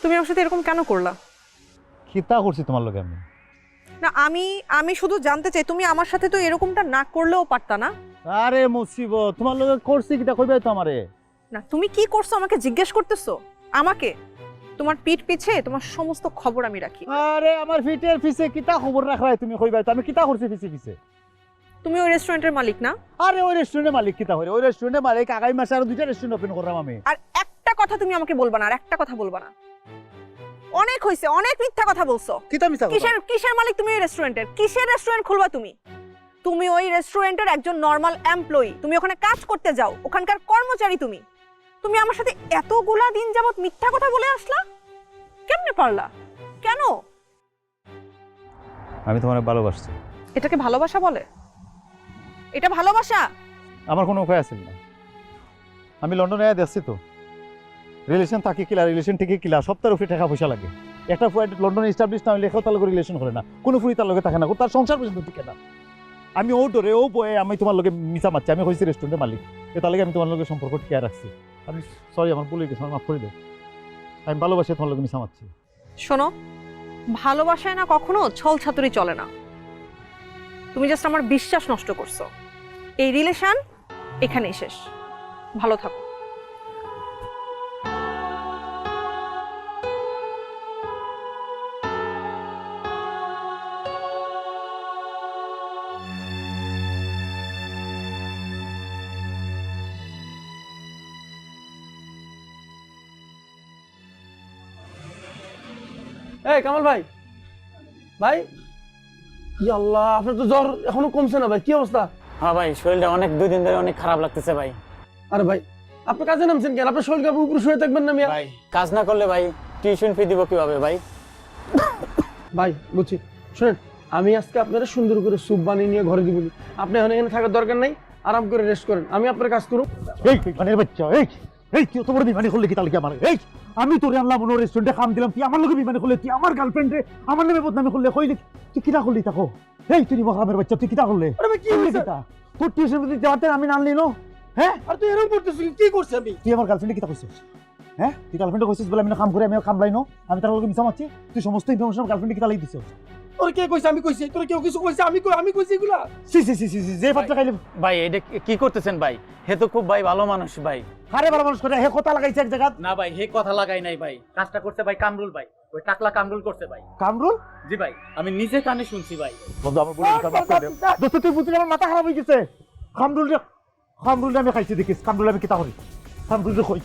তুমি আমার সাথে এরকম কেন করলা? কিতা করছি তোমার লগে আমি? না আমি আমি শুধু জানতে চাই তুমি আমার সাথে তো এরকমটা না করলেও পারতা না? আরে মুসিবত, তোমার লগে করছি কিতা কইবাই তো আমারে? না তুমি কি করছো আমাকে জিজ্ঞেস করতেছো? আমাকে? তোমার পিঠ পিছে তোমার সমস্ত খবর আমি রাখি। আরে আমার ফিটের পিছে কিতা খবর রাখলাই তুমি কইবাই তো? আমি কিতা করছি পিছে পিছে? তুমি ওই রেস্টুরেন্টের মালিক না? আরে ওই রেস্টুরেন্টের মালিক কিতা হইরে? ওই রেস্টুরেন্টের মালিক আগামী মাসে আরো 2টা রেস্টুরেন্ট ওপেন করলাম আমি। আর একটা কথা তুমি আমাকে বলবা না, আর একটা কথা বলবা না। অনেক হইছে, অনেক মিথ্যা কথা বলছো। কিতা মিছা কথা? কিসের কিসের মালিক তুমি ওই রেস্টুরেন্টের? কিসের রেস্টুরেন্ট খুলবা তুমি? তুমি ওই রেস্টুরেন্টের একজন নরমাল এমপ্লয়ি, তুমি ওখানে কাজ করতে যাও, ওখানকার কর্মচারী তুমি। তুমি আমার সাথে এতগুলা দিন যাবত মিথ্যা কথা বলে আসলা? কেমনে পারলা? কেন? আমি তোমার ভালোবাসছি। এটাকে ভালোবাসা বলে? এটা ভালোবাসা? আমার কোনো উপায় আছে না। আমি লন্ডনে দেখছি তো রিলেশন থাকে কিলা, রিলেশন থেকে কিলা, সপ্তাহের উপরে টাকা পয়সা লাগে। একটা ফুয়াইট লন্ডনে এস্টাবলিশ না হলে এখানে তার লগে রিলেশন করে না, কোনো ফুরি তার লগে থাকে না, তার সংসার পর্যন্ত টিকে না। আমি ও ডরে ও বয়ে আমি তোমার লগে মিশা মারছি। আমি হয়েছি রেস্টুরেন্টের মালিক, তার লগে আমি তোমার লগে সম্পর্ক টিকে রাখছি। আমি সরি, আমার ভুলে গেছি, আমার মাফ করে দাও। আমি ভালোবাসি তোমার লগে মিশা মারছি। শোনো, ভালোবাসায় না কখনো ছল ছাতুরি চলে না। তুমি জাস্ট আমার বিশ্বাস নষ্ট করছো। এই রিলেশন এখানেই শেষ। ভালো থাকো। এই কামাল ভাই, ভাই, ইয়া আল্লাহ, আপনার তো জ্বর এখনো কমছে না ভাই, কি অবস্থা? হ্যাঁ ভাই, শরীরটা অনেক 2 দিন ধরে অনেক খারাপ লাগতেছে ভাই। আরে ভাই, আপনি কাজে নামছেন কেন? আপনার শরীর কাপড় উপরে শুয়ে থাকবেন না মিয়া? ভাই কাজ না করলে ভাই টিউশন ফি দিব কিভাবে ভাই? ভাই বুঝছি, শুনেন, আমি আজকে আপনারা সুন্দর করে স্যুপ বানিয়ে নিয়ে ঘরে দিব। আপনি এখন এখানে থাকার দরকার নাই, আরাম করে রেস্ট করেন, আমি আপনার কাজ করুন। এই মানে বাচ্চা, এই এই তুই তো বড় বিমানে করলে কি তাহলে কি আমার? এই আমি তোরে আনলাম অন্য রেস্টুরেন্টে কাম দিলাম, তুই আমার লগে বিমানে করলে, তুই আমার গার্লফ্রেন্ডে আমার নামে বদনামি করলে, কইলে তুই কিটা করলি? তাকো এই তুই মহামের বাচ্চা, তুই কিটা করলে? আরে ভাই, কি হইছে? তোর টিউশন ফি দেওয়াতে আমি নানলি নো? হ্যাঁ, আর তুই এরকম করতেছিস, কি করছিস? আমি তুই আমার গার্লফ্রেন্ডে কিটা করছিস? হ্যাঁ, তুই গার্লফ্রেন্ডে কইছিস বলে আমি না কাম করে আমি কাম লাইনো, আমি তার লগে মিছা মারছি। তুই সমস্ত ইনফরমেশন গার্লফ্রেন্ডে কিটা লাগি দিছিস? তোর কে কইছে? আমি কইছি? তোর কেউ কিছু কইছে? আমি কইছি এগুলা? সি সি সি সি যে পাত্র খাইলে। ভাই এটা কি করতেছেন ভাই? হে তো খুব ভাই ভালো মানুষ ভাই। আরে ভালো মানুষ করে হে কথা লাগাইছে এক জায়গা। না ভাই, হে কথা লাগাই নাই ভাই, কাজটা করছে ভাই কামরুল ভাই, ওই টাকলা কামরুল করছে ভাই। কামরুল? জি ভাই, আমি নিজে কানে শুনছি ভাই। বন্ধু আমার বলে দিতে মাফ করে দে। দোস্ত তুই বুঝলি আমার মাথা খারাপ হয়ে গেছে। কামরুল আমি খাইছি দেখিস, কামরুল আমি কিতা করি? কামরুল কই?